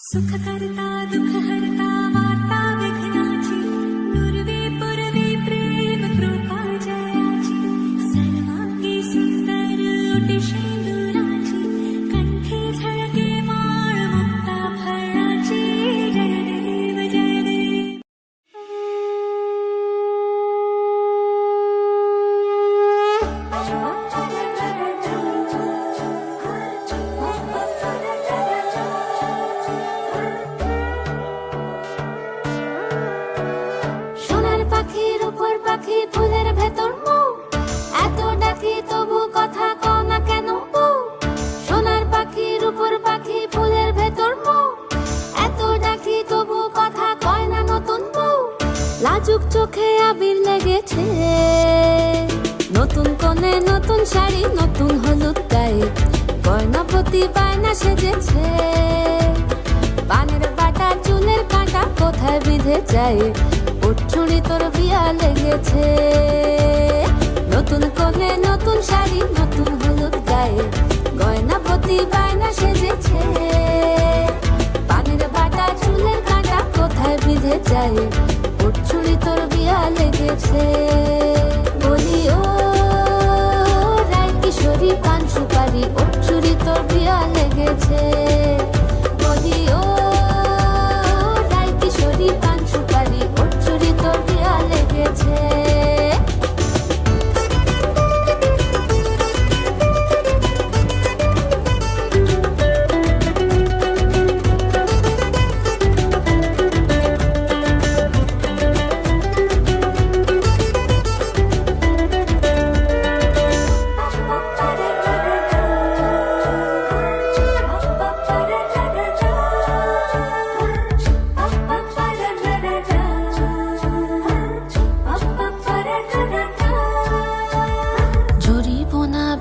सुख करता दुख हरता वार्ता विघ्नाची पूर्वी पूर्वी प्रेम कृपा जयाची सर्वांगी सुंदर ओटी शेंदुराची कंठी झळके माळ मुक्ता फळाची जय देव जय देव. পাখির উপর পাখি ফুলের ভেতর মৌ এত ডাকি তবু কথা কও না কেন বউ সোনার পাখির উপর পাখি ফুলের ভেতর মৌ এত ডাকি তবু কথা কয় না নতুন বউ লাজুক চোখে আবির লেগেছে নতুন কোণে নতুন শাড়ি নতুন হলুদ গায়ে গয়নাপতি বায়না সেজেছে পানের বাটা চুলের কাঁটা কোথায় বিঁধে যায় চুড়ি তোর বিয়া লেগেছে নতুন কোণে নতুন শাড়ি নতুন হলুদ গায়ে গয়নাপতি বায়না সেজেছে পানের বাটা চুলের কাঁটা কোথায় বিঁধে যায় ওর চুড়ি তোর বিয়া লেগেছে বলি ও রায় কিশোরী পান সুপারি ওর চুড়ি তোর বিয়া লেগেছে বলি ও রায় কিশোরী পান সুপারি ওর চুড়ি তোর বিয়া লেগেছে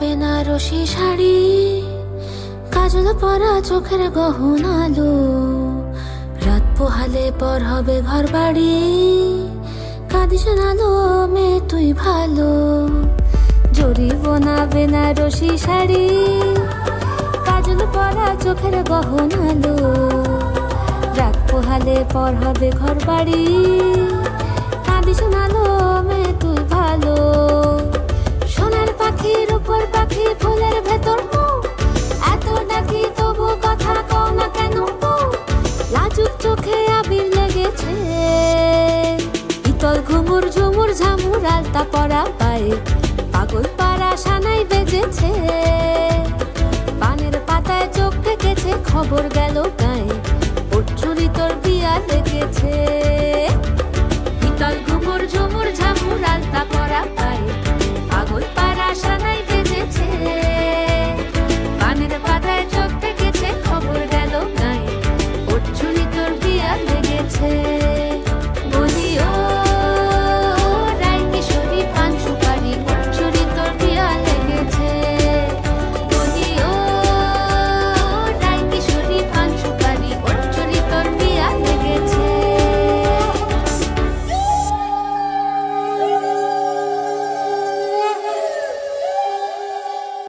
বেনারসি শাড়ি কাজল পরা চোখের গহনালো রাত পোহালে পর হবে ঘর বাড়ি কাঁদিস নালো মেয়ে তুই ভালো জরি বোনা বেনারসি শাড়ি কাজল পরা চোখের গহনালো রাত পোহালে পর হবে ঘর বাড়ি কাঁদিস নালো মেয়ে তুই ভালো সোনার পাখির উপর পাখি ফুলের ভেতর মৌ এত ডাকি তবু কথা কও না কেন বউ লাজুক চোখে আবির লেগেছে ইতল ঘুমুর ঝুমুর ঝামুর আলতা পরা পায়ে পাগল পাড়া সানাই বেজেছে পানের পাতায় চোখ ঠেকেছে খবর গেল গায়ে